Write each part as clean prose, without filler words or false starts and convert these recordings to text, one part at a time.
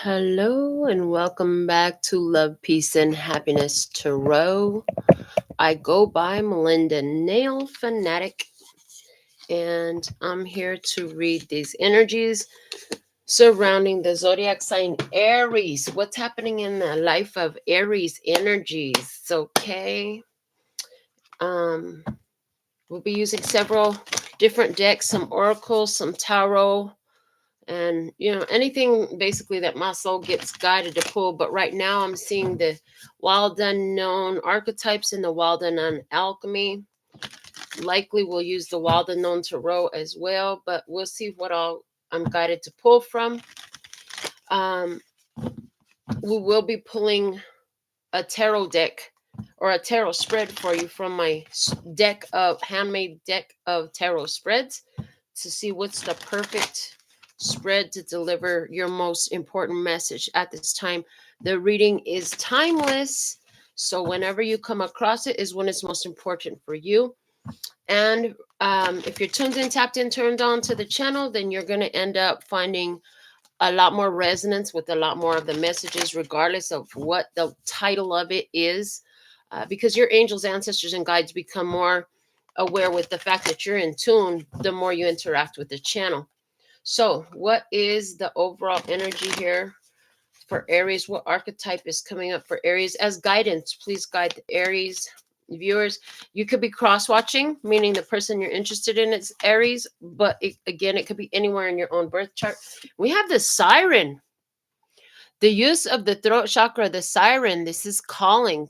Hello and welcome back to Love, Peace, and Happiness Tarot. I go by Melinda NailFanatic, and I'm here to read these energies surrounding the zodiac sign Aries. What's happening in the life of Aries energies? Okay. Um, we'll be using several different decks, some oracles, some tarot, and anything basically that my soul gets guided to pull. But right now I'm seeing the wild unknown archetypes in the wild unknown alchemy. Likely we'll use the wild unknown tarot as well, but we'll see what all I'm guided to pull from. um we will be pulling a tarot deck or a tarot spread for you from my deck of handmade deck of tarot spreads to see what's the perfect spread to deliver your most important message at this time. The reading is timeless, so whenever you come across it is when it's most important for you. And if you're tuned in, tapped in, turned on to the channel, then you're going to end up finding a lot more resonance with a lot more of the messages, regardless of what the title of it is, because your angels, ancestors, and guides become more aware with the fact that you're in tune the more you interact with the channel. So, what is the overall energy here for Aries? What archetype is coming up for Aries as guidance? Please guide the Aries viewers. You could be cross watching, meaning the person you're interested in is Aries, but again, it could be anywhere in your own birth chart. We have the siren. The use of the throat chakra, the siren, this is calling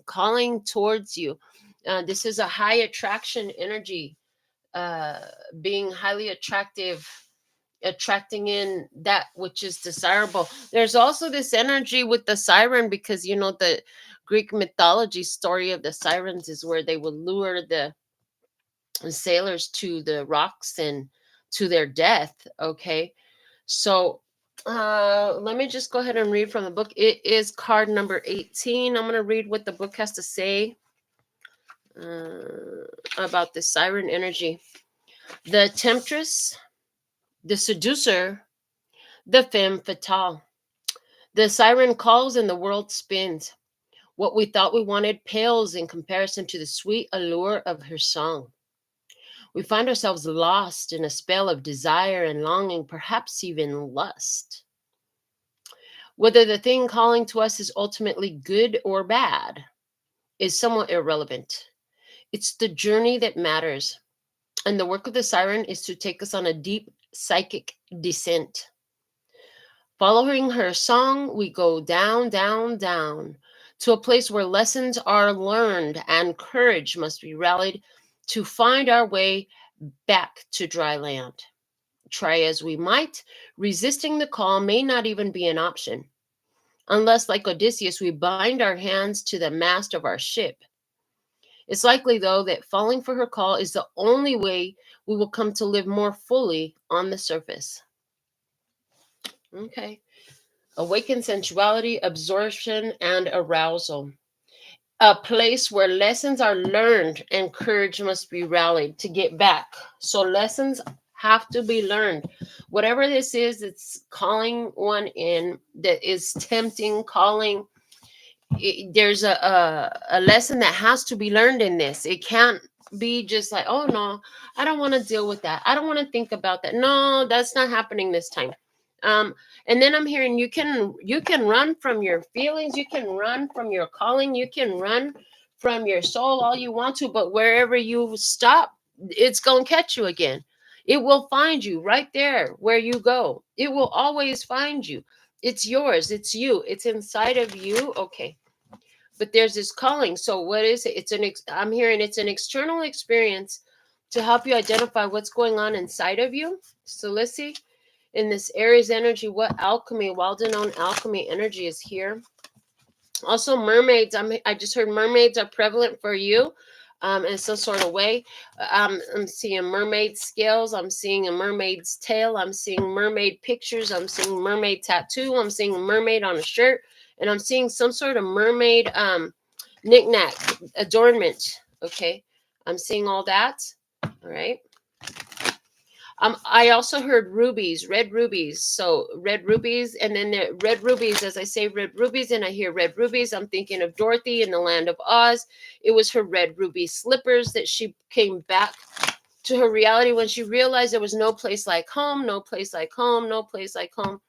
towards you. This is a high attraction energy, uh, being highly attractive, attracting in that which is desirable. There's also this energy with the siren because the Greek mythology story of the sirens is where they would lure the sailors to the rocks and to their death. Okay, so let me just go ahead and read from the book. It is card number 18. I'm going to read what the book has to say about the siren energy. The temptress, the seducer, the femme fatale. The siren calls and the world spins. What we thought we wanted pales in comparison to the sweet allure of her song. We find ourselves lost in a spell of desire and longing, perhaps even lust. Whether the thing calling to us is ultimately good or bad is somewhat irrelevant. It's the journey that matters. And the work of the siren is to take us on a deep psychic descent. Following her song, we go down, down, down to a place where lessons are learned and courage must be rallied to find our way back to dry land. Try as we might, resisting the call may not even be an option, unless, like Odysseus, we bind our hands to the mast of our ship. It's likely, though, that falling for her call is the only way we will come to live more fully on the surface. Okay. Awaken sensuality, absorption, and arousal. A place where lessons are learned and courage must be rallied to get back. So lessons have to be learned. Whatever this is, it's calling one in that is tempting, calling. There's a lesson that has to be learned in this. It can't be just like, oh no, I don't want to deal with that. I don't want to think about that. No, that's not happening this time. And then I'm hearing you can run from your feelings, you can run from your calling, you can run from your soul all you want to, but wherever you stop, it's gonna catch you again. It will find you right there where you go. It will always find you. It's yours, it's you, it's inside of you. Okay, but there's this calling. So what is it? I'm hearing it's an external experience to help you identify what's going on inside of you. So let's see in this Aries energy what alchemy, wild unknown alchemy energy is here. Also mermaids. I just heard mermaids are prevalent for you in some sort of way. I'm seeing mermaid scales, I'm seeing a mermaid's tail, I'm seeing mermaid pictures, I'm seeing mermaid tattoo, I'm seeing a mermaid on a shirt, and I'm seeing some sort of mermaid knickknack adornment. Okay, I'm seeing all that. All right. I also heard rubies, red rubies. So red rubies, and then the red rubies. As I say red rubies, and I hear red rubies, I'm thinking of Dorothy in the Land of Oz. It was her red ruby slippers that she came back to her reality when she realized there was no place like home, no place like home, no place like home.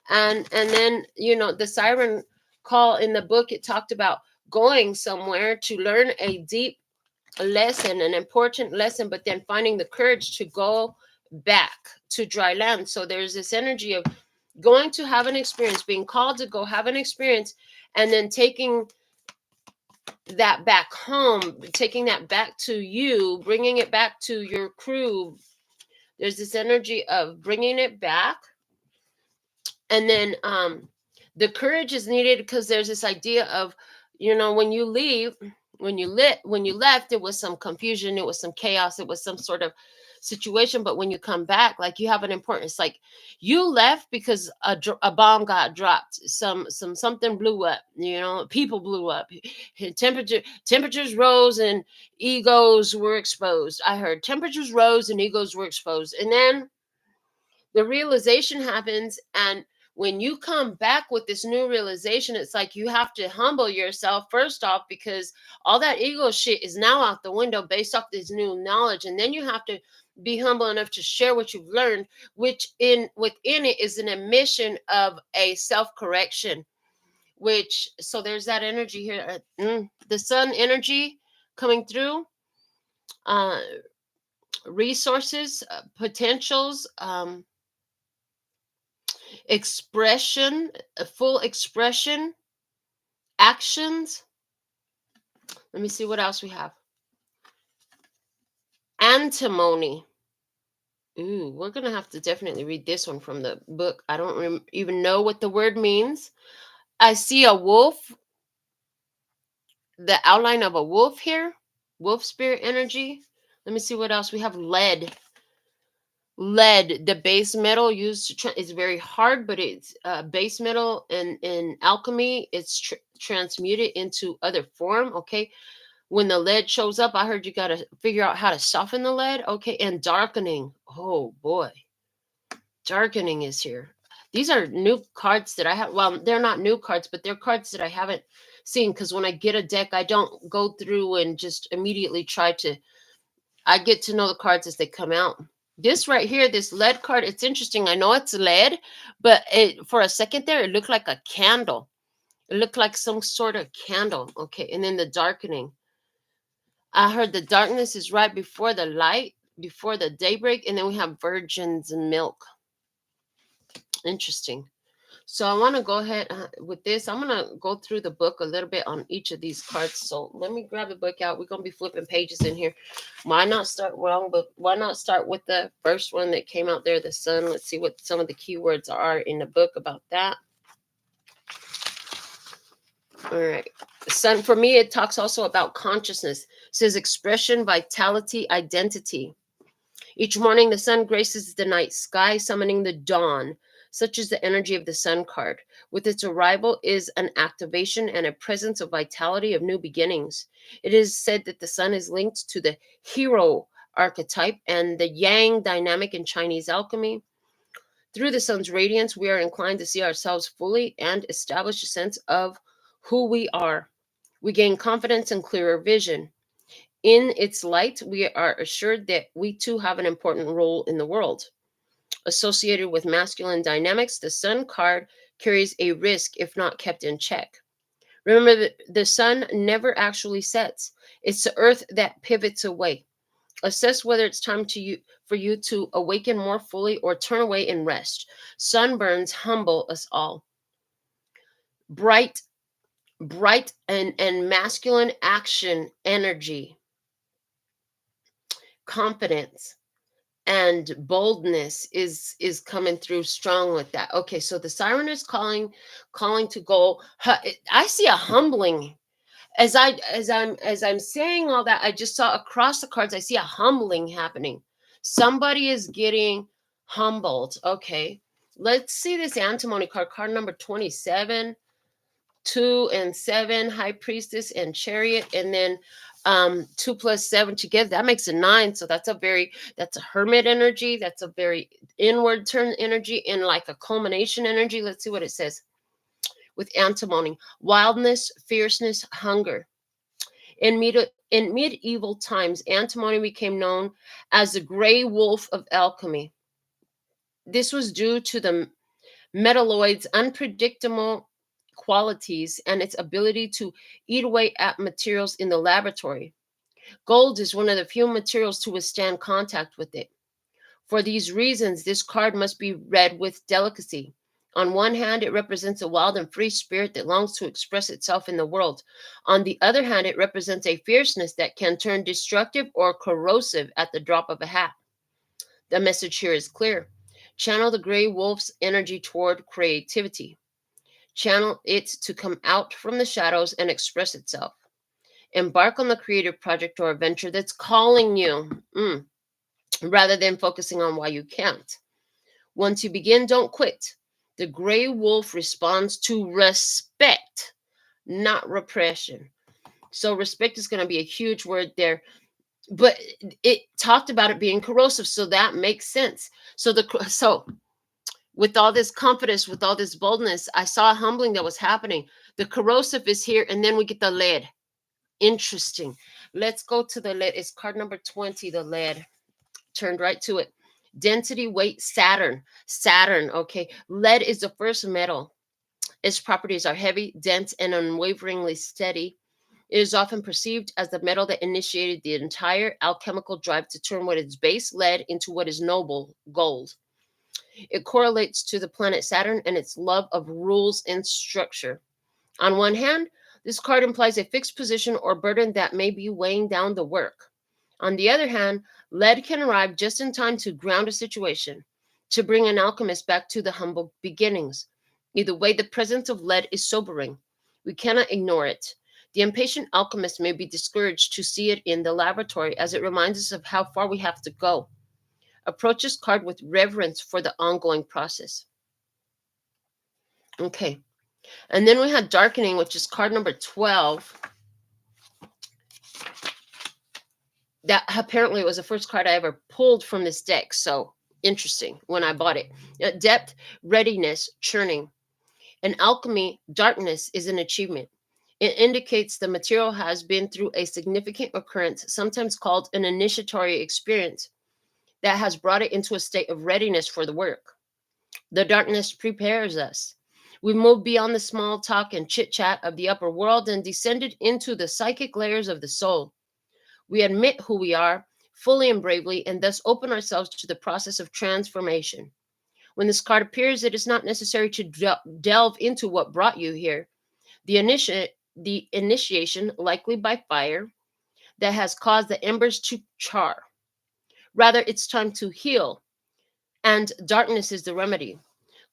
And then, you know, the siren call in the book, it talked about going somewhere to learn a deep lesson, an important lesson, but then finding the courage to go back to dry land. So there's this energy of going to have an experience, being called to go have an experience, and then taking that back home, taking that back to you, bringing it back to your crew. There's this energy of bringing it back. And then the courage is needed because there's this idea of, you know, when you leave, when you left, it was some confusion, it was some chaos, it was some sort of situation. But when you come back, like you have an importance, like you left because a bomb got dropped, something blew up, you know, people blew up, temperatures rose and egos were exposed. I heard temperatures rose and egos were exposed. And then the realization happens, and when you come back with this new realization, it's like you have to humble yourself first off, because all that ego shit is now out the window based off this new knowledge. And then you have to be humble enough to share what you've learned, which within it is an admission of a self-correction. Which, so there's that energy here, the sun energy coming through, uh resources, potentials, expression, full expression, actions. Let me see what else we have. Antimony. Ooh, we're gonna have to definitely read this one from the book. I don't even know what the word means. I see a wolf, the outline of a wolf here, wolf spirit energy. Let me see what else we have. Lead. Lead, the base metal used to is very hard, but it's base metal in alchemy. It's transmuted into other form. Okay, when the lead shows up, I heard you got to figure out how to soften the lead. Okay, and darkening. Oh boy, darkening is here. These are new cards that I have. Well, they're not new cards, but they're cards that I haven't seen, because when I get a deck, I don't go through and just immediately try to. I get to know the cards as they come out. This right here, this lead card, it's interesting. I know it's lead, but for a second there, it looked like a candle. It looked like some sort of candle. Okay, and then the darkening. I heard the darkness is right before the light, before the daybreak, and then we have virgins and milk. Interesting. So I want to go ahead with this. I'm going to go through the book a little bit on each of these cards. So let me grab the book out. We're going to be flipping pages in here. Why not start wrong? But why not start with the first one that came out there, the sun? Let's see what some of the keywords are in the book about that. All right. The sun, for me, it talks also about consciousness. It says expression, vitality, identity. Each morning, the sun graces the night sky, summoning the dawn. Such is the energy of the sun card. With its arrival is an activation and a presence of vitality of new beginnings. It is said that the sun is linked to the hero archetype and the yang dynamic in Chinese alchemy. Through the sun's radiance, we are inclined to see ourselves fully and establish a sense of who we are. We gain confidence and clearer vision. In its light, we are assured that we too have an important role in the world. Associated with masculine dynamics, the sun card carries a risk if not kept in check. Remember that the sun never actually sets. It's the earth that pivots away. Assess whether it's time for you to awaken more fully or turn away and rest. Sunburns humble us all. Bright and masculine action, energy, confidence, and boldness is coming through strong with that. Okay, so the siren is calling to go. I see a humbling. As I'm saying all that, I just saw across the cards, I see a humbling happening. Somebody is getting humbled. Okay, let's see this antimony card number 27. 2 and 7, High Priestess and Chariot, and then 2 plus 7 together, that makes a 9. So that's a hermit energy. That's a very inward turn energy and like a culmination energy. Let's see what it says with antimony: wildness, fierceness, hunger. In medieval times, antimony became known as the gray wolf of alchemy. This was due to the metalloid's unpredictable qualities and its ability to eat away at materials in the laboratory. Gold is one of the few materials to withstand contact with it. For these reasons, this card must be read with delicacy. On one hand, it represents a wild and free spirit that longs to express itself in the world. On the other hand, it represents a fierceness that can turn destructive or corrosive at the drop of a hat. The message here is clear. Channel the gray wolf's energy toward creativity. Channel it to come out from the shadows and express itself. Embark on the creative project or adventure that's calling you, rather than focusing on why you can't. Once you begin, don't quit. The gray wolf responds to respect, not repression. So respect is going to be a huge word there, but it talked about it being corrosive, so that makes sense. So with all this confidence, with all this boldness, I saw a humbling that was happening. The corrosive is here, and then we get the lead. Interesting. Let's go to the lead. It's card number 20, the lead. Turned right to it. Density, weight, Saturn. Saturn, okay. Lead is the first metal. Its properties are heavy, dense, and unwaveringly steady. It is often perceived as the metal that initiated the entire alchemical drive to turn what is base, lead, into what is noble, gold. It correlates to the planet Saturn and its love of rules and structure. On one hand, this card implies a fixed position or burden that may be weighing down the work. On the other hand, lead can arrive just in time to ground a situation, to bring an alchemist back to the humble beginnings. Either way, the presence of lead is sobering. We cannot ignore it. The impatient alchemist may be discouraged to see it in the laboratory, as it reminds us of how far we have to go. Approach this card with reverence for the ongoing process. Okay. And then we had darkening, which is card number 12. That apparently was the first card I ever pulled from this deck. So interesting when I bought it. Depth, readiness, churning. In alchemy, darkness is an achievement. It indicates the material has been through a significant occurrence, sometimes called an initiatory experience, that has brought it into a state of readiness for the work. The darkness prepares us. We moved beyond the small talk and chit-chat of the upper world and descended into the psychic layers of the soul. We admit who we are, fully and bravely, and thus open ourselves to the process of transformation. When this card appears, it is not necessary to delve into what brought you here. The initiation, likely by fire, that has caused the embers to char. Rather, it's time to heal, and darkness is the remedy.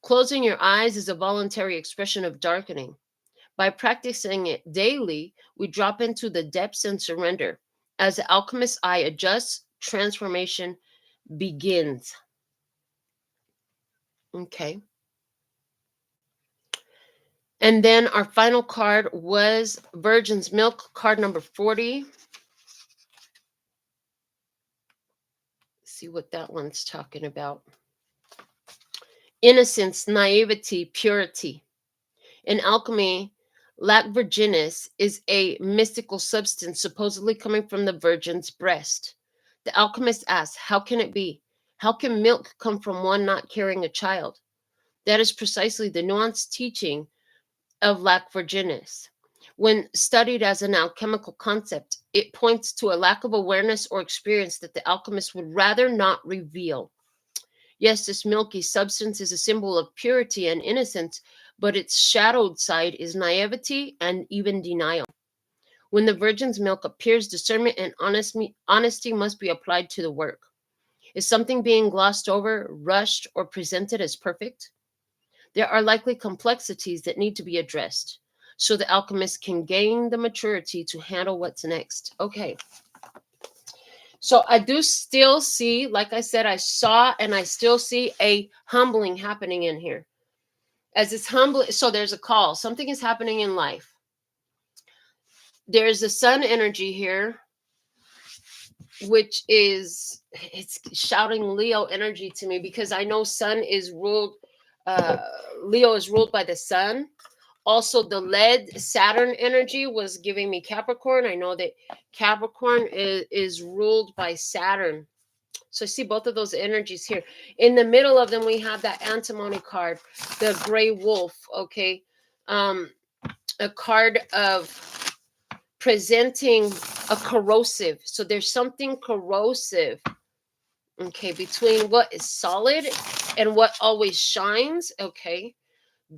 Closing your eyes is a voluntary expression of darkening. By practicing it daily, we drop into the depths and surrender. As the alchemist's eye adjusts, transformation begins. Okay. And then our final card was Virgin's Milk, card number 40. See what that one's talking about. Innocence, naivety, purity. In alchemy, lac virginis is a mystical substance supposedly coming from the virgin's breast. The alchemist asks, how can it be? How can milk come from one not carrying a child? That is precisely the nuanced teaching of lac virginis. When studied as an alchemical concept, it points to a lack of awareness or experience that the alchemist would rather not reveal. Yes, this milky substance is a symbol of purity and innocence, but its shadowed side is naivety and even denial. When the virgin's milk appears, discernment and honesty must be applied to the work. Is something being glossed over, rushed, or presented as perfect? There are likely complexities that need to be addressed so the alchemist can gain the maturity to handle what's next. Okay. So I do still see, like I said, I saw and I still see a humbling happening in here. as it's humble. So there's a call. Something is happening in life. There's a sun energy here, which is, it's shouting Leo energy to me, because I know sun is ruled, uh, Leo is ruled by the sun. Also, the lead Saturn energy was giving me Capricorn. I know that Capricorn is ruled by Saturn. So I see both of those energies here. In the middle of them, we have that antimony card, the gray wolf, okay? A card of presenting a corrosive. So there's something corrosive, okay, between what is solid and what always shines, okay?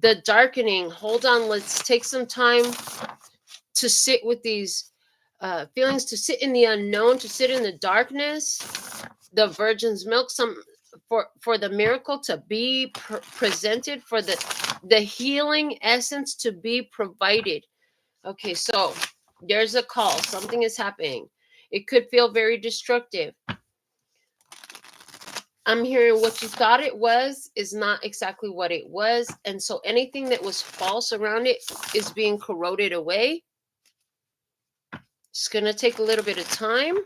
The darkening, hold on, let's take some time to sit with these feelings, to sit in the unknown, to sit in the darkness. The virgin's milk, some for the miracle to be presented, for the healing essence to be provided. Okay, so there's a call. Something is happening. It could feel very destructive. I'm hearing what you thought it was is not exactly what it was. And so anything that was false around it is being corroded away. It's going to take a little bit of time.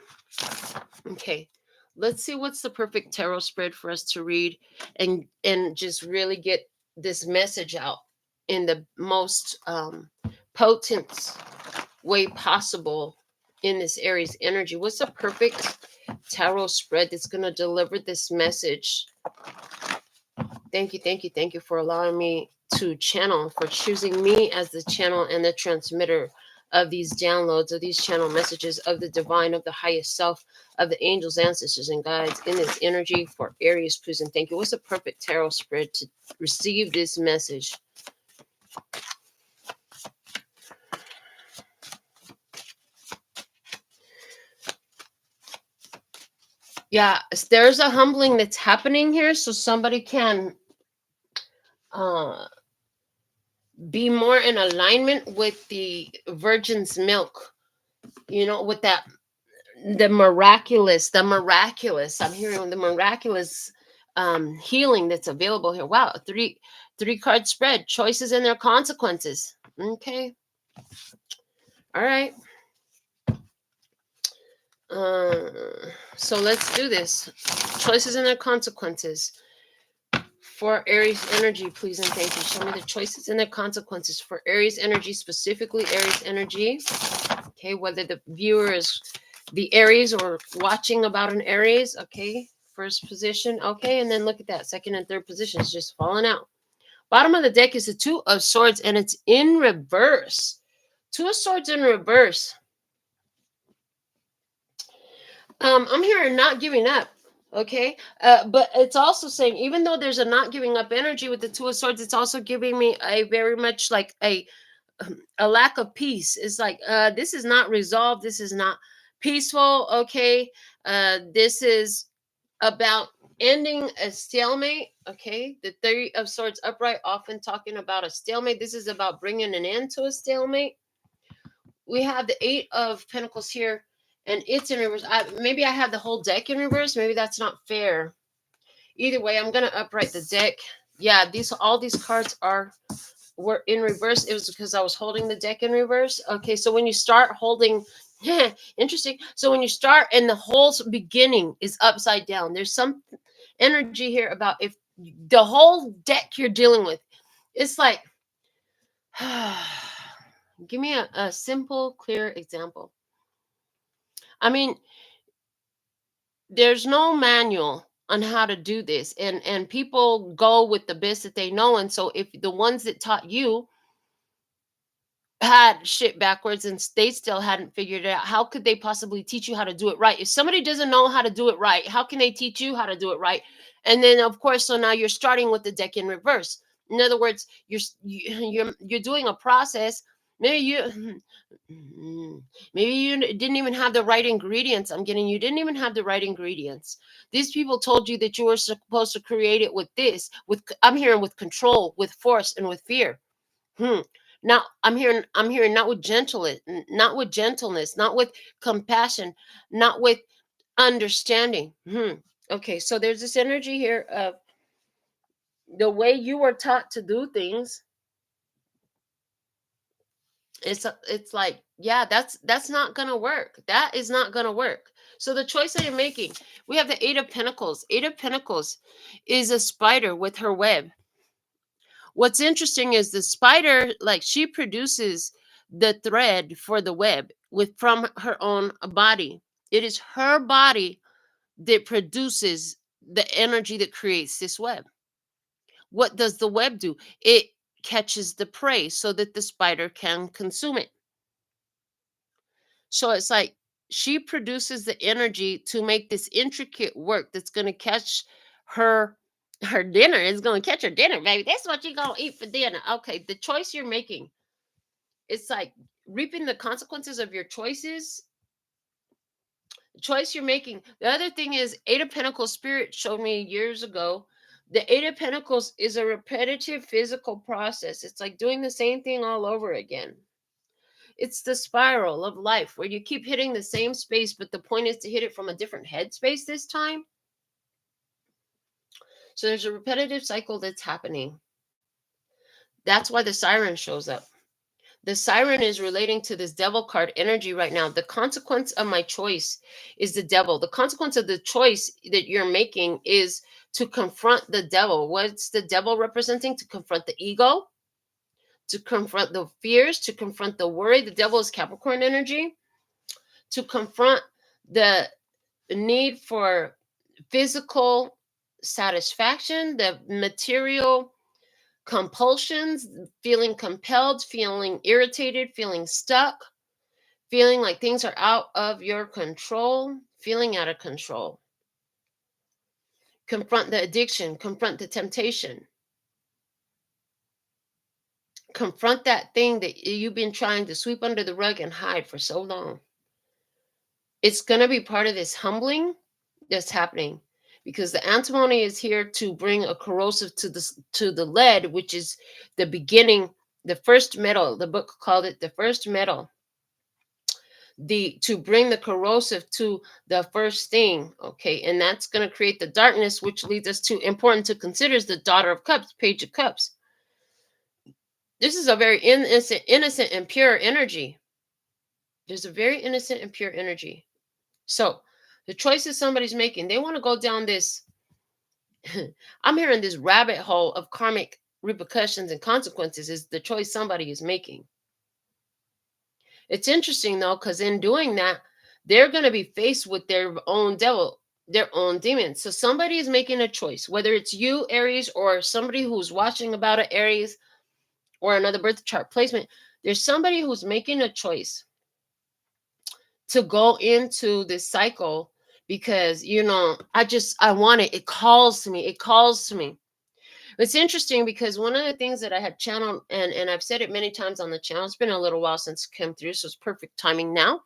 Okay, let's see what's the perfect tarot spread for us to read and just really get this message out in the most potent way possible in this Aries energy. What's the perfect tarot spread that's going to deliver this message? Thank you for allowing me to channel, for choosing me as the channel and the transmitter of these downloads, of these channel messages of the divine, of the highest self, of the angels, ancestors, and guides in this energy for Aries, please. And thank you. What's a perfect tarot spread to receive this message? Yeah, there's a humbling that's happening here, so somebody can be more in alignment with the virgin's milk, you know, with that, the miraculous, I'm hearing the miraculous healing that's available here. Wow, three card spread, choices and their consequences. Okay, all right. So let's do this. Choices and their consequences for Aries energy, please and thank you. Show me the choices and their consequences for Aries energy, specifically Aries energy. Okay, whether the viewer is the Aries or watching about an Aries. Okay, first position. Okay, and then look at that. Second and third positions just falling out. Bottom of the deck is the Two of Swords, and it's in reverse. Two of Swords in reverse. I'm hearing not giving up. Okay, but it's also saying, even though there's a not giving up energy with the Two of Swords, it's also giving me a very much like a lack of peace. It's like this is not resolved. This is not peaceful. Okay, this is about ending a stalemate. Okay, the Three of Swords upright, often talking about a stalemate. This is about bringing an end to a stalemate. We have the Eight of Pentacles here, and it's in reverse. Maybe I have the whole deck in reverse. Maybe that's not fair. Either way, I'm gonna upright the deck. Yeah, all these cards were in reverse. It was because I was holding the deck in reverse. Okay, so when you start holding, interesting. So when you start and the whole beginning is upside down, there's some energy here about if the whole deck you're dealing with, it's like, give me a simple, clear example. I mean, there's no manual on how to do this, and people go with the best that they know. And so if the ones that taught you had shit backwards and they still hadn't figured it out, how could they possibly teach you how to do it right? If somebody doesn't know how to do it right, how can they teach you how to do it right? And then of course, so now you're starting with the deck in reverse. In other words, you're doing a process. Maybe you maybe you didn't even have the right ingredients. You didn't even have the right ingredients. These people told you that you were supposed to create it with this, I'm hearing with control, with force, and with fear. Now I'm hearing not with gentleness, not with compassion, not with understanding. Okay, so there's this energy here of the way you were taught to do things, it's like, yeah, that's not gonna work. That is not gonna work. So the choice that you're making, we have the Eight of Pentacles. Eight of Pentacles is a spider with her web. What's interesting is the spider, like, she produces the thread for the web with from her own body. It is her body that produces the energy that creates this web. What does the web do? It catches the prey so that the spider can consume it. So it's like she produces the energy to make this intricate work that's going to catch her her dinner. Is going to catch her dinner, baby. That's what you're going to eat for dinner. Okay, the choice you're making, it's like reaping the consequences of your choices. The choice you're making. The other thing is, Eight of Pentacles spirit showed me years ago. The Eight of Pentacles is a repetitive physical process. It's like doing the same thing all over again. It's the spiral of life where you keep hitting the same space, but the point is to hit it from a different headspace this time. So there's a repetitive cycle that's happening. That's why the siren shows up. The siren is relating to this devil card energy right now. The consequence of my choice is the devil. The consequence of the choice that you're making is to confront the devil. What's the devil representing? To confront the ego, to confront the fears, to confront the worry. The devil is Capricorn energy. To confront the need for physical satisfaction, the material compulsions, feeling compelled, feeling irritated, feeling stuck, feeling like things are out of your control, feeling out of control. Confront the addiction, confront the temptation. Confront that thing that you've been trying to sweep under the rug and hide for so long. It's going to be part of this humbling that's happening, because the antimony is here to bring a corrosive to the lead, which is the beginning, the first metal. The book called it the first metal. To bring the corrosive to the first thing, okay, and that's going to create the darkness, which leads us to important to consider is the Daughter of Cups, Page of Cups. This is a very innocent and pure energy. There's a very innocent and pure energy. So the choices somebody's making, they want to go down this I'm hearing this rabbit hole of karmic repercussions and consequences is the choice somebody is making. It's interesting though, because in doing that, they're going to be faced with their own devil, their own demons. So somebody is making a choice, whether it's you, Aries, or somebody who's watching about an Aries or another birth chart placement. There's somebody who's making a choice to go into this cycle because, I want it. It calls to me. It calls to me. It's interesting because one of the things that I had channeled, and I've said it many times on the channel, it's been a little while since it came through, so it's perfect timing now.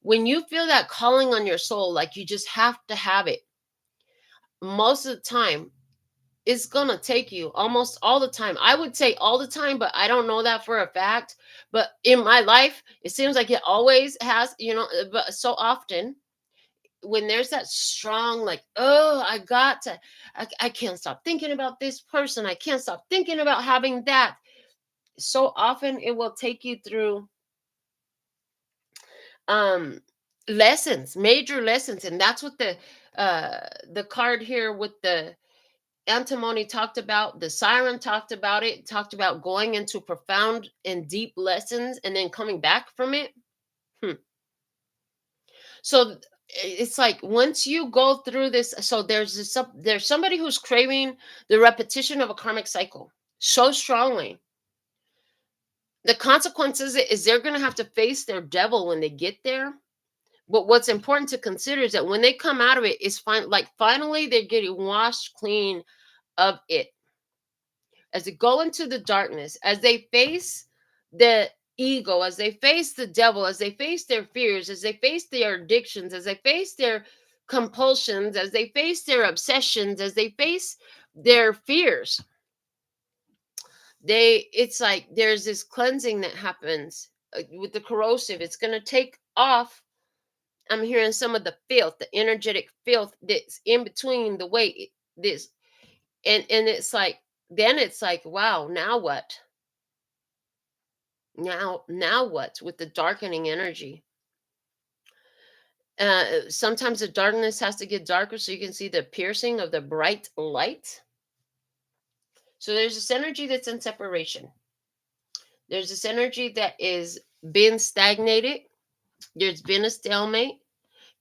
When you feel that calling on your soul, like you just have to have it, most of the time, it's going to take you almost all the time. I would say all the time, but I don't know that for a fact. But in my life, it seems like it always has, but so often when there's that strong, like, oh, I can't stop thinking about this person. I can't stop thinking about having that. So often it will take you through lessons, major lessons. And that's what the card here with the antimony talked about. The siren talked about it, talked about going into profound and deep lessons and then coming back from it. So it's like once you go through this, so there's somebody who's craving the repetition of a karmic cycle so strongly. The consequences is they're going to have to face their devil when they get there. But what's important to consider is that when they come out of it, is fine. Like finally, they're getting washed clean of it. As they go into the darkness, as they face the ego, as they face the devil, as they face their fears, as they face their addictions, as they face their compulsions, as they face their obsessions, as they face their fears, it's like there's this cleansing that happens with the corrosive. It's going to take off. I'm hearing some of the filth, the energetic filth that's in between the way this And it's like, then it's like, wow, now what? Now what with the darkening energy? Sometimes the darkness has to get darker so you can see the piercing of the bright light. So there's this energy that's in separation. There's this energy that is been stagnated. There's been a stalemate.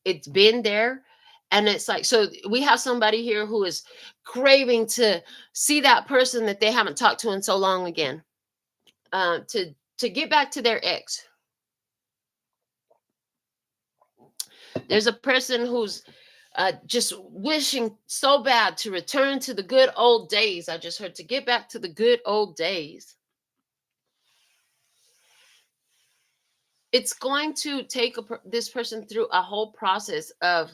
It's been there. And it's like, so we have somebody here who is craving to see that person that they haven't talked to in so long again, to get back to their ex. There's a person who's just wishing so bad to return to the good old days. I just heard, to get back to the good old days. It's going to take this person through a whole process of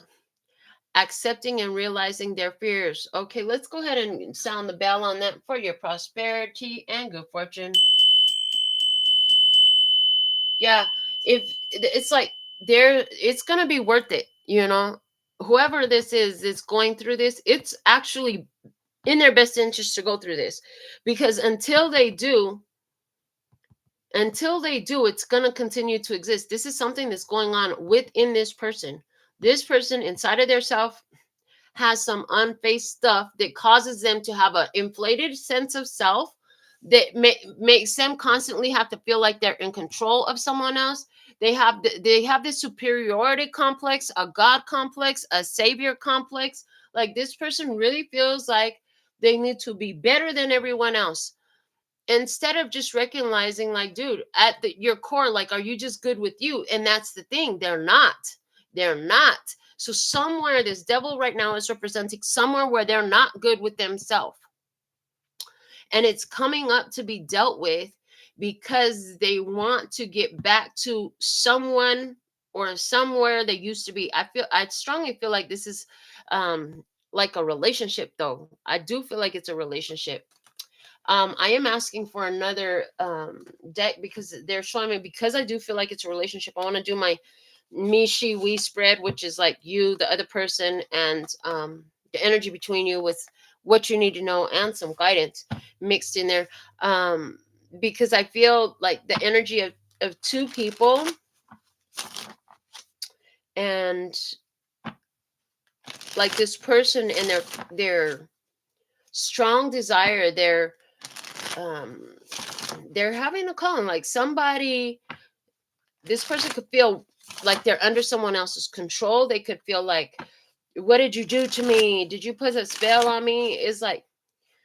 accepting and realizing their fears. Okay, let's go ahead and sound the bell on that for your prosperity and good fortune. Yeah, if it's like, there, it's gonna be worth it, you know. Whoever this is going through this, it's actually in their best interest to go through this, because until they do, it's going to continue to exist. This is something that's going on within this person. This person inside of their self has some unfaced stuff that causes them to have an inflated sense of self that makes them constantly have to feel like they're in control of someone else. They have this superiority complex, a god complex, a savior complex. Like, this person really feels like they need to be better than everyone else, instead of just recognizing, like, dude, at your core, like, are you just good with you? And that's the thing, they're not. So somewhere, this devil right now is representing somewhere where they're not good with themselves, and it's coming up to be dealt with, because they want to get back to someone or somewhere they used to be. I strongly feel like this is like a relationship, though. I do feel like it's a relationship. I am asking for another deck, because they're showing me, because I do feel like it's a relationship. I want to do my me, she, we spread, which is like you, the other person, and the energy between you, with what you need to know and some guidance mixed in there. Because I feel like the energy of two people, and like this person and their strong desire, um they're having a calling, like somebody, this person could feel like they're under someone else's control. They could feel like, what did you do to me? Did you put a spell on me? It's like,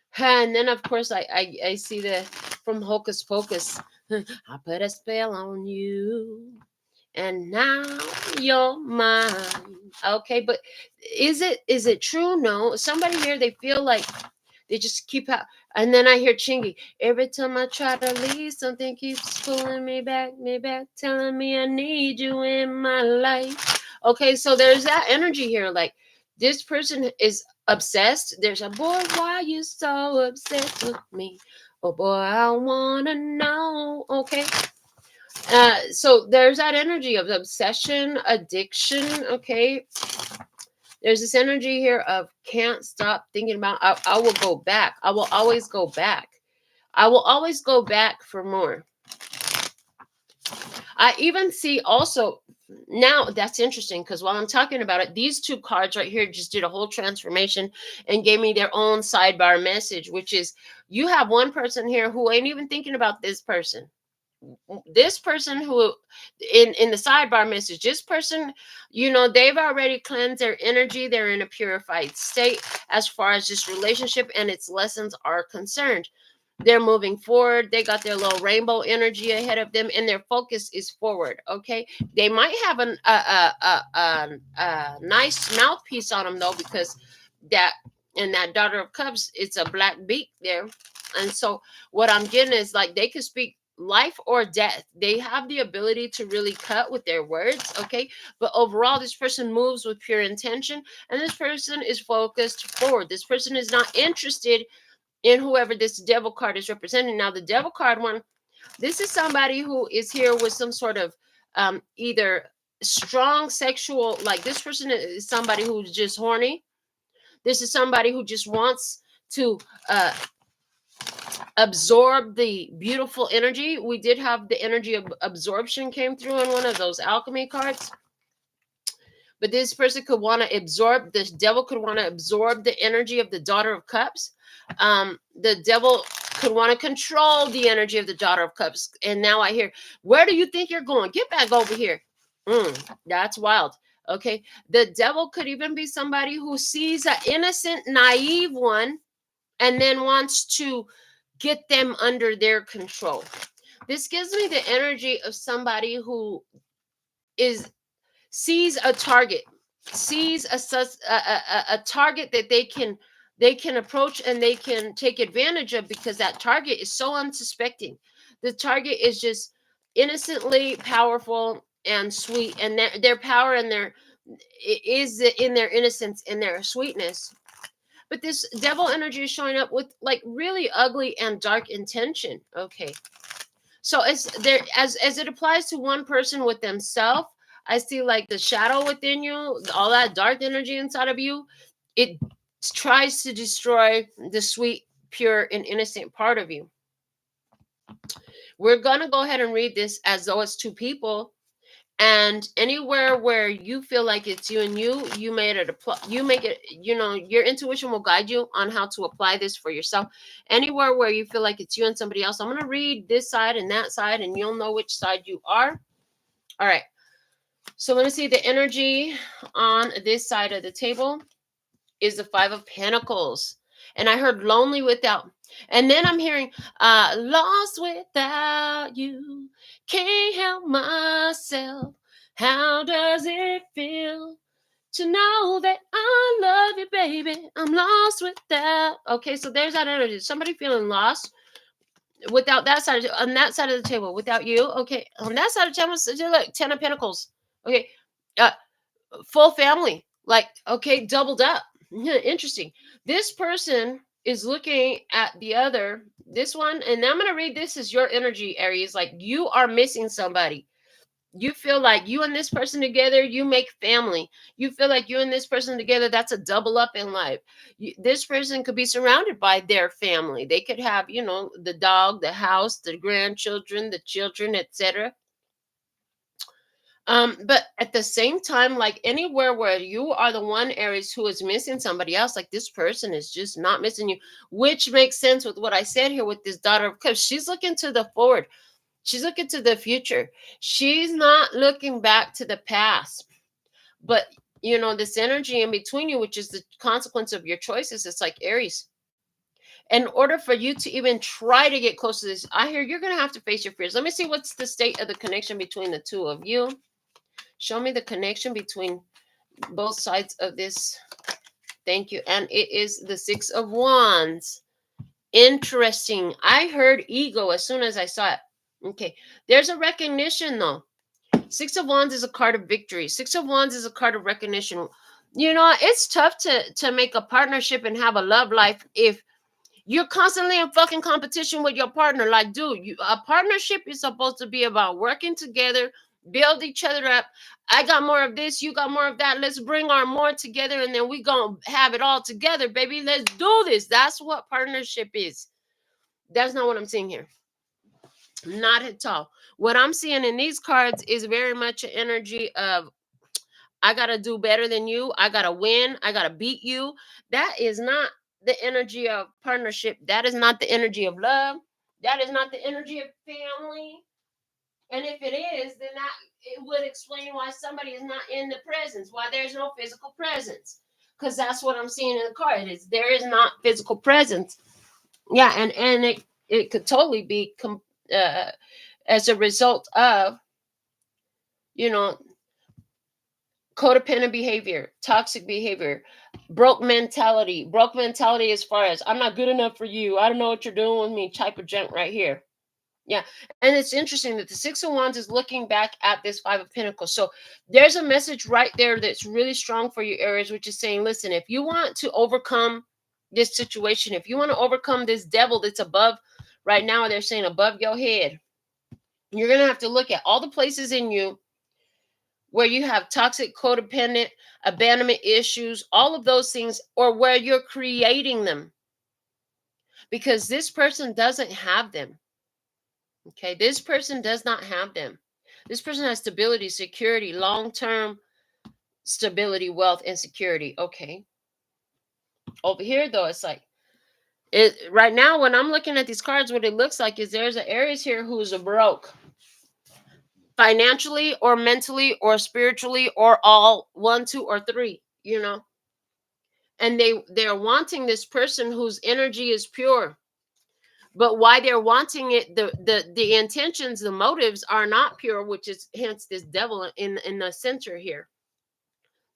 huh, and then of course I see the from Hocus Pocus, I put a spell on you and now you're mine. Okay, but is it true? No. Somebody here, they feel like they just keep out. And then I hear Chingy. Every time I try to leave, something keeps pulling me back, telling me I need you in my life. Okay, so there's that energy here. Like, this person is obsessed. There's a, boy, why you so obsessed with me? Oh boy, I wanna know. Okay. So there's that energy of obsession, addiction. Okay, there's this energy here of can't stop thinking about, I will go back. I will always go back. I will always go back for more. I even see also, now that's interesting, because while I'm talking about it, these two cards right here just did a whole transformation and gave me their own sidebar message, which is, you have one person here who ain't even thinking about this person. This person who in the sidebar message, this person, they've already cleansed their energy. They're in a purified state as far as this relationship and its lessons are concerned. They're moving forward. They got their little rainbow energy ahead of them, and their focus is forward. Okay, they might have a nice mouthpiece on them, though, because that in that Daughter of Cups, it's a black beak there. And so what I'm getting is, like, they could speak life or death. They have the ability to really cut with their words. Okay, but overall, this person moves with pure intention, and this person is focused forward. This person is not interested in whoever this devil card is representing. Now, the devil card one, this is somebody who is here with some sort of either strong sexual, like, this person is somebody who's just horny. This is somebody who just wants to absorb the beautiful energy. We did have the energy of absorption came through in one of those alchemy cards. But this person could want to absorb, this devil could want to absorb the energy of the Daughter of Cups. The devil could want to control the energy of the Daughter of Cups. And now I hear, where do you think you're going? Get back over here. That's wild. Okay. The devil could even be somebody who sees an innocent, naive one and then wants to get them under their control. This gives me the energy of somebody who sees a target, sees a target that they can approach and they can take advantage of, because that target is so unsuspecting. The target is just innocently powerful and sweet, and their power and their is in their innocence and their sweetness. But this devil energy is showing up with like really ugly and dark intention. Okay. So as it applies to one person with themselves, I see like the shadow within you, all that dark energy inside of you, it tries to destroy the sweet, pure, and innocent part of you. We're going to go ahead and read this as though it's two people. And anywhere where you feel like it's you and you make it, your intuition will guide you on how to apply this for yourself. Anywhere where you feel like it's you and somebody else, I'm going to read this side and that side, and you'll know which side you are. All right. So let me see. The energy on this side of the table is the Five of Pentacles. And I heard lonely without. And then I'm hearing lost without you. Can't help myself. How does it feel to know that I love you, baby? I'm lost without. Okay, so there's that energy. Somebody feeling lost without that side, on that side of the table, without you. Okay, on that side of the table, so like 10 of Pentacles. Okay, full family. Like, okay, doubled up. Interesting. This person is looking at this one, and I'm going to read this as your energy, Aries. Like, you are missing somebody. You feel like you and this person together, you make family. You feel like you and this person together, that's a double up in life. This person could be surrounded by their family. They could have, the dog, the house, the grandchildren, the children, etc. But at the same time, like anywhere where you are the one, Aries, who is missing somebody else, like this person is just not missing you, which makes sense with what I said here with this Daughter of Cups. She's looking to the forward. She's looking to the future. She's not looking back to the past. But, this energy in between you, which is the consequence of your choices, it's like Aries. In order for you to even try to get close to this, I hear you're going to have to face your fears. Let me see what's the state of the connection between the two of you. Show me the connection between both sides of this. Thank you. And it is the Six of Wands. Interesting. I heard ego as soon as I saw it. Okay. There's a recognition, though. Six of Wands is a card of victory. Six of Wands is a card of recognition. It's tough to make a partnership and have a love life if you're constantly in fucking competition with your partner. Like, dude, a partnership is supposed to be about working together, build each other up. I got more of this, you got more of that. Let's bring our more together, and then we gonna have it all together, baby. Let's do this. That's what partnership is. That's not what I'm seeing here. Not at all. What I'm seeing in these cards is very much an energy of, I gotta do better than you. I gotta win. I gotta beat you. That is not the energy of partnership. That is not the energy of love. That is not the energy of family. And if it is, then it would explain why somebody is not in the presence, why there's no physical presence. Because that's what I'm seeing in the card. There is not physical presence. Yeah, and it could totally be as a result of, codependent behavior, toxic behavior, broke mentality as far as, I'm not good enough for you, I don't know what you're doing with me type of junk right here. Yeah. And it's interesting that the Six of Wands is looking back at this Five of Pentacles. So there's a message right there that's really strong for you, Aries, which is saying, listen, if you want to overcome this situation, if you want to overcome this devil that's above, right now they're saying above your head, you're going to have to look at all the places in you where you have toxic, codependent, abandonment issues, all of those things, or where you're creating them. because this person doesn't have them. Okay, this person does not have them. This person has stability, security, long-term stability, wealth, and security. Okay. Over here, though, it's like, right now when I'm looking at these cards, what it looks like is there's an Aries here who's a broke, financially or mentally or spiritually, or all one, two, or three, and they're wanting this person whose energy is pure. But why they're wanting it, the intentions, the motives are not pure, which is hence this devil in the center here.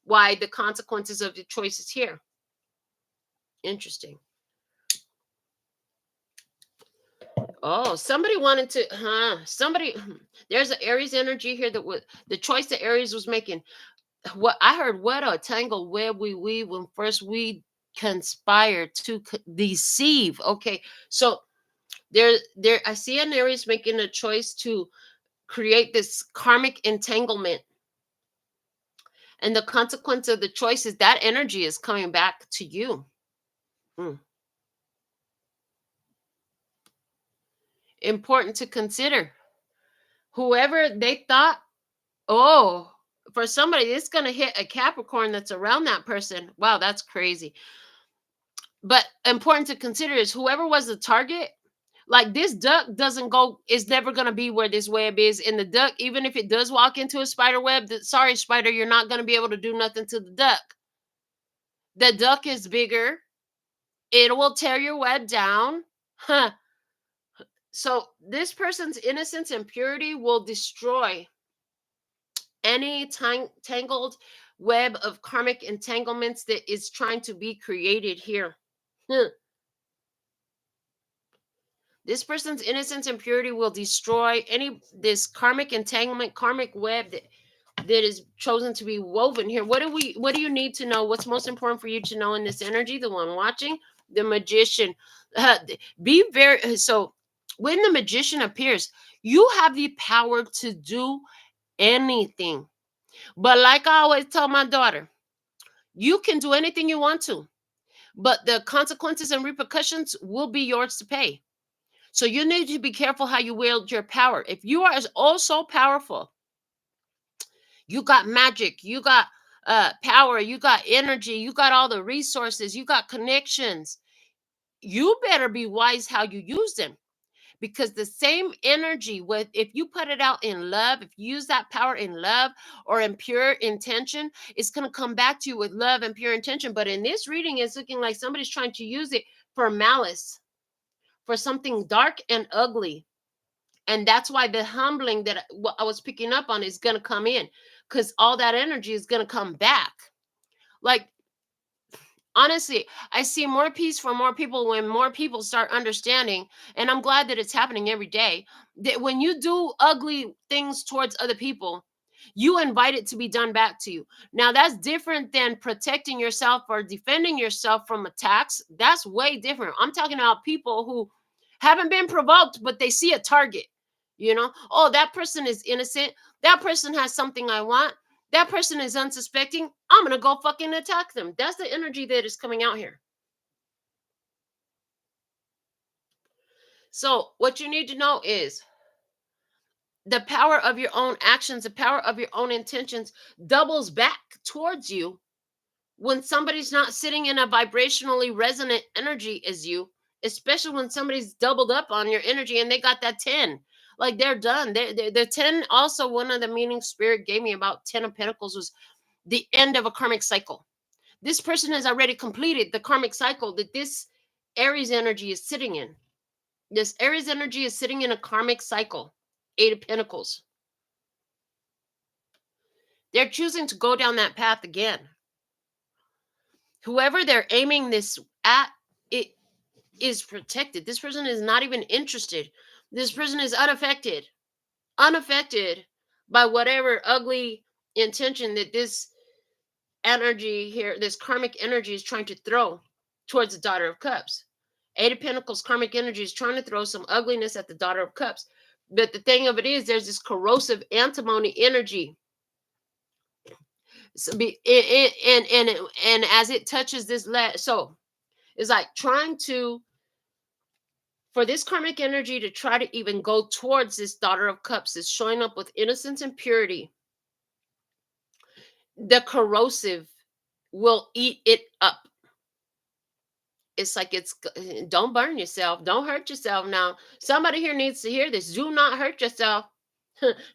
Why the consequences of the choices here. Interesting. Oh, somebody wanted to, there's an Aries energy here that was the choice that Aries was making. What I heard, what a tangled web we weave when first we conspire to deceive. Okay, so there I see an Aries making a choice to create this karmic entanglement, and the consequence of the choice is that energy is coming back to you. Important to consider. Whoever they thought, oh, for somebody, it's going to hit a Capricorn that's around that person. Wow, that's crazy. But important to consider is whoever was the target, like this duck is never going to be where this web is. And the duck, even if it does walk into a spider web, sorry, spider, you're not going to be able to do nothing to the duck. The duck is bigger. It will tear your web down. Huh. So this person's innocence and purity will destroy any tangled web of karmic entanglements that is trying to be created here. This person's innocence and purity will destroy this karmic entanglement, karmic web that is chosen to be woven here. What do you need to know? What's most important for you to know in this energy? The one watching, the Magician. Be very so. When the Magician appears, you have the power to do anything. But like I always tell my daughter, you can do anything you want to, but the consequences and repercussions will be yours to pay. So you need to be careful how you wield your power. If you are also powerful, you got magic, you got power, you got energy, you got all the resources, you got connections. You better be wise how you use them. Because the same energy, if you put it out in love, if you use that power in love or in pure intention, it's going to come back to you with love and pure intention. But in this reading, it's looking like somebody's trying to use it for malice, for something dark and ugly. And that's why the humbling that I was picking up on is going to come in, because all that energy is going to come back. Like, honestly, I see more peace for more people when more people start understanding. And I'm glad that it's happening every day. That when you do ugly things towards other people, you invite it to be done back to you. Now, that's different than protecting yourself or defending yourself from attacks. That's way different. I'm talking about people who haven't been provoked, but they see a target. Oh, that person is innocent. That person has something I want. That person is unsuspecting. I'm going to go fucking attack them. That's the energy that is coming out here. So what you need to know is the power of your own actions, the power of your own intentions doubles back towards you when somebody's not sitting in a vibrationally resonant energy as you, especially when somebody's doubled up on your energy and they got that 10. Like, they're done. The 10, also one of the meanings Spirit gave me about 10 of Pentacles was the end of a karmic cycle. This person has already completed the karmic cycle that this Aries energy is sitting in. This Aries energy is sitting in a karmic cycle. 8 of Pentacles. They're choosing to go down that path again. Whoever they're aiming this at, it is protected. This person is not even interested. This person is unaffected by whatever ugly intention that this energy here, this karmic energy, is trying to throw towards the Daughter of Cups. 8 of Pentacles karmic energy is trying to throw some ugliness at the Daughter of Cups. But the thing of it is, there's this corrosive antimony energy. So and as it touches this so it's like trying to For this karmic energy to try to even go towards this Daughter of Cups is showing up with innocence and purity. The corrosive will eat it up. It's like don't burn yourself. Don't hurt yourself now. Somebody here needs to hear this. Do not hurt yourself.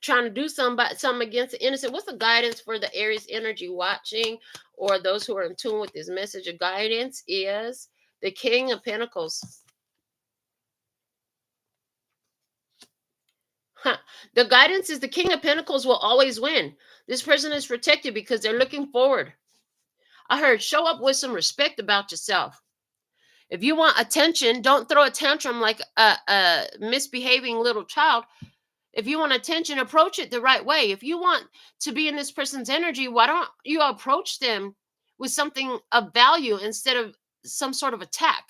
Trying to do something against the innocent. What's the guidance for the Aries energy watching or those who are in tune with this message of guidance is the King of Pentacles. The guidance is the King of Pentacles will always win. This person is protected because they're looking forward. I heard show up with some respect about yourself. If you want attention, don't throw a tantrum like a misbehaving little child. If you want attention, approach it the right way. If you want to be in this person's energy, why don't you approach them with something of value instead of some sort of attack?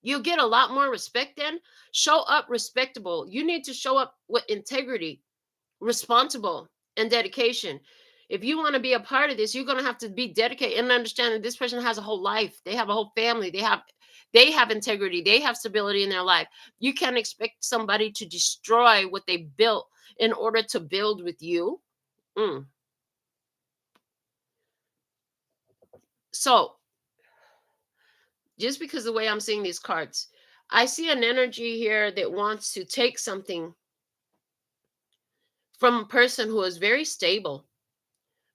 You'll get a lot more respect then. Show up respectable. You need to show up with integrity, responsible, and dedication. If you want to be a part of this, you're going to have to be dedicated and understand that this person has a whole life. They have a whole family. They have integrity. They have stability in their life. You can't expect somebody to destroy what they built in order to build with you. So, just because the way I'm seeing these cards, I see an energy here that wants to take something from a person who is very stable,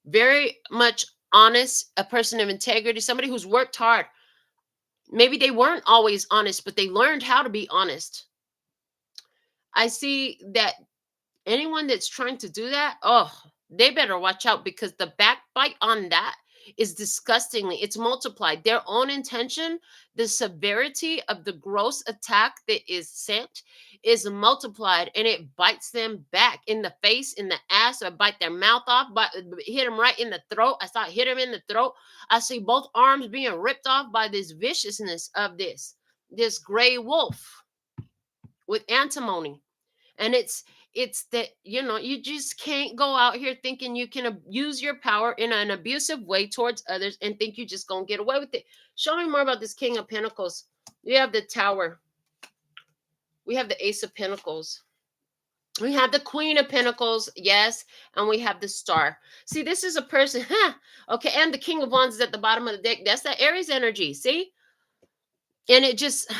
very much honest, a person of integrity, somebody who's worked hard. Maybe they weren't always honest, but they learned how to be honest. I see that anyone that's trying to do that, oh, they better watch out because the backbite on that is disgustingly, it's multiplied. Their own intention, the severity of the gross attack that is sent is multiplied and it bites them back in the face, in the ass, or bite their mouth off, hit them right in the throat. I saw it hit them in the throat. I see both arms being ripped off by this viciousness of this gray wolf with antimony. And it's that, you just can't go out here thinking you can use your power in an abusive way towards others and think you just gonna get away with it. Show me more about this King of Pentacles. We have the Tower. We have the Ace of Pentacles. We have the Queen of Pentacles, yes, and we have the Star. See, this is a person, okay, and the King of Wands is at the bottom of the deck. That's that Aries energy, see? And it just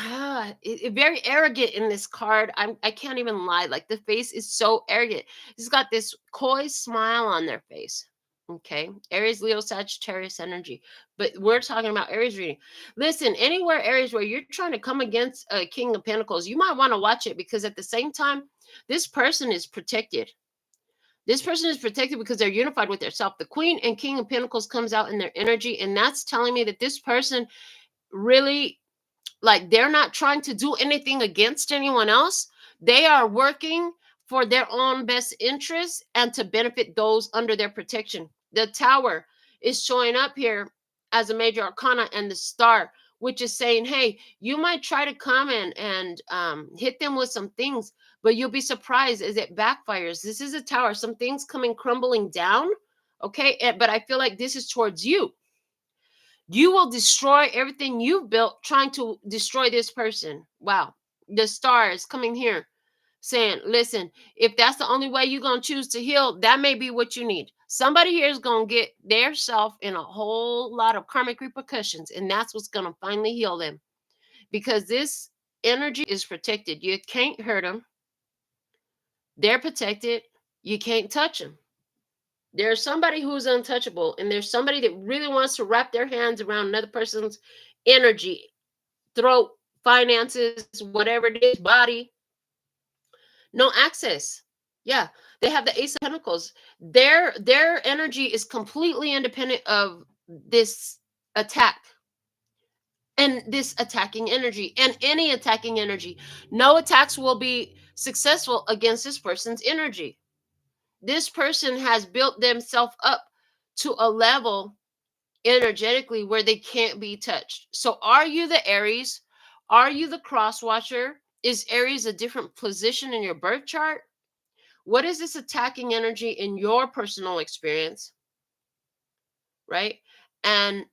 very arrogant in this card. I can't even lie. Like the face is so arrogant. It's got this coy smile on their face. Okay, Aries, Leo, Sagittarius energy. But we're talking about Aries reading. Listen, anywhere Aries where you're trying to come against a King of Pentacles, you might want to watch it because at the same time, this person is protected. This person is protected because they're unified with their self. The Queen and King of Pentacles comes out in their energy, and that's telling me that this person really, like, they're not trying to do anything against anyone else. They are working for their own best interests and to benefit those under their protection. The Tower is showing up here as a major arcana, and the Star, which is saying, hey, you might try to come in and hit them with some things, but you'll be surprised as it backfires. This is a Tower. Some things coming crumbling down. Okay. But I feel like this is towards you. You will destroy everything you've built trying to destroy this person. Wow. The Star is coming here saying, listen, if that's the only way you're going to choose to heal, that may be what you need. Somebody here is going to get their self in a whole lot of karmic repercussions, and that's what's going to finally heal them. Because this energy is protected. You can't hurt them. They're protected. You can't touch them. There's somebody who's untouchable, and there's somebody that really wants to wrap their hands around another person's energy, throat, finances, whatever it is, body. No access. Yeah, they have the Ace of Pentacles. Their energy is completely independent of this attack and this attacking energy and any attacking energy. No attacks will be successful against this person's energy. This person has built themselves up to a level energetically where they can't be touched. So are you the Aries? Are you the cross watcher? Is Aries a different position in your birth chart? What is this attacking energy in your personal experience? Right? And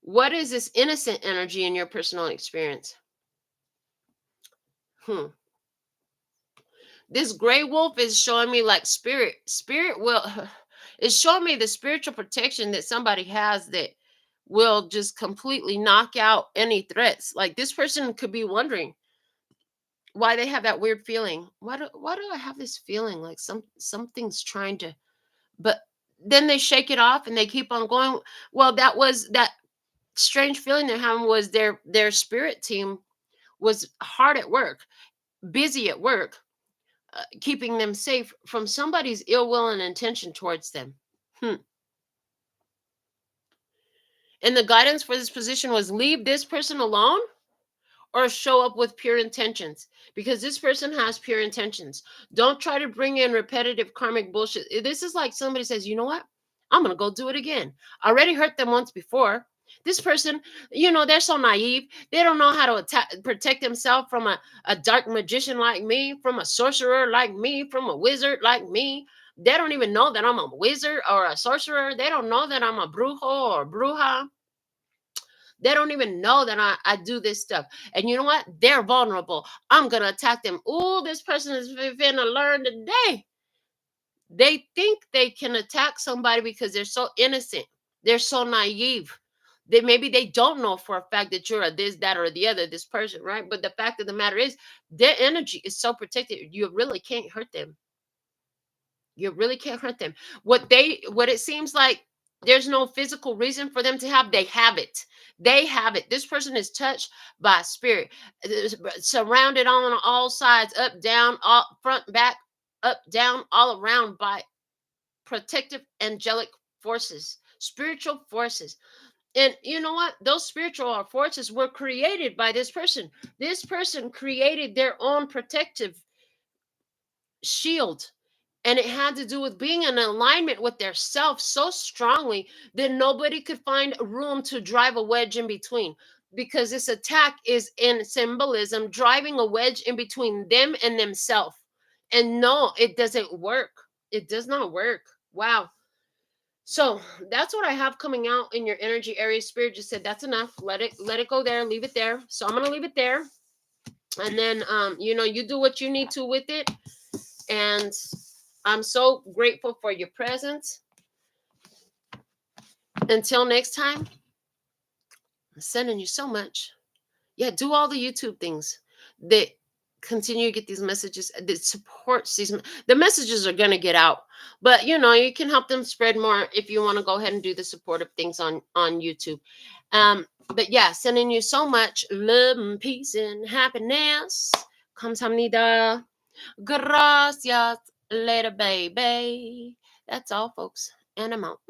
what is this innocent energy in your personal experience? This gray wolf is showing me like spirit will it's showing me the spiritual protection that somebody has that will just completely knock out any threats. Like this person could be wondering why they have that weird feeling. Why do I have this feeling like something's trying to, but then they shake it off and they keep on going. Well, that was that strange feeling they're having was their spirit team was hard at work, busy at work, keeping them safe from somebody's ill will and intention towards them. And the guidance for this position was leave this person alone or show up with pure intentions, because this person has pure intentions. Don't try to bring in repetitive karmic bullshit. This is like somebody says, you know what? I'm going to go do it again. I already hurt them once before. This person, they're so naive. They don't know how to protect themselves from a dark magician like me, from a sorcerer like me, from a wizard like me. They don't even know that I'm a wizard or a sorcerer. They don't know that I'm a brujo or bruja. They don't even know that I do this stuff. And you know what? They're vulnerable. I'm going to attack them. Oh, this person is going to learn today. They think they can attack somebody because they're so innocent. They're so naive. Maybe they don't know for a fact that you're a this, that, or the other, this person, right? But the fact of the matter is their energy is so protected. You really can't hurt them. You really can't hurt them. What it seems like there's no physical reason for them to have, they have it. They have it. This person is touched by spirit, surrounded on all sides, up, down, all, front, back, up, down, all around by protective angelic forces, spiritual forces. And you know what? Those spiritual forces were created by this person. This person created their own protective shield. And it had to do with being in alignment with their self so strongly that nobody could find room to drive a wedge in between. Because this attack is in symbolism, driving a wedge in between them and themselves. And no, it doesn't work. It does not work. Wow. So that's what I have coming out in your energy area. Spirit just said that's enough. Let it go there. Leave it there. So I'm gonna leave it there. And then you do what you need to with it. And I'm so grateful for your presence. Until next time, I'm sending you so much. Yeah, do all the YouTube things that continue to get these messages that supports these. The messages are going to get out, but you can help them spread more if you want to go ahead and do the supportive things on YouTube. But yeah, sending you so much love and peace and happiness. 감사합니다. Gracias. Later, baby. That's all, folks. And I'm out.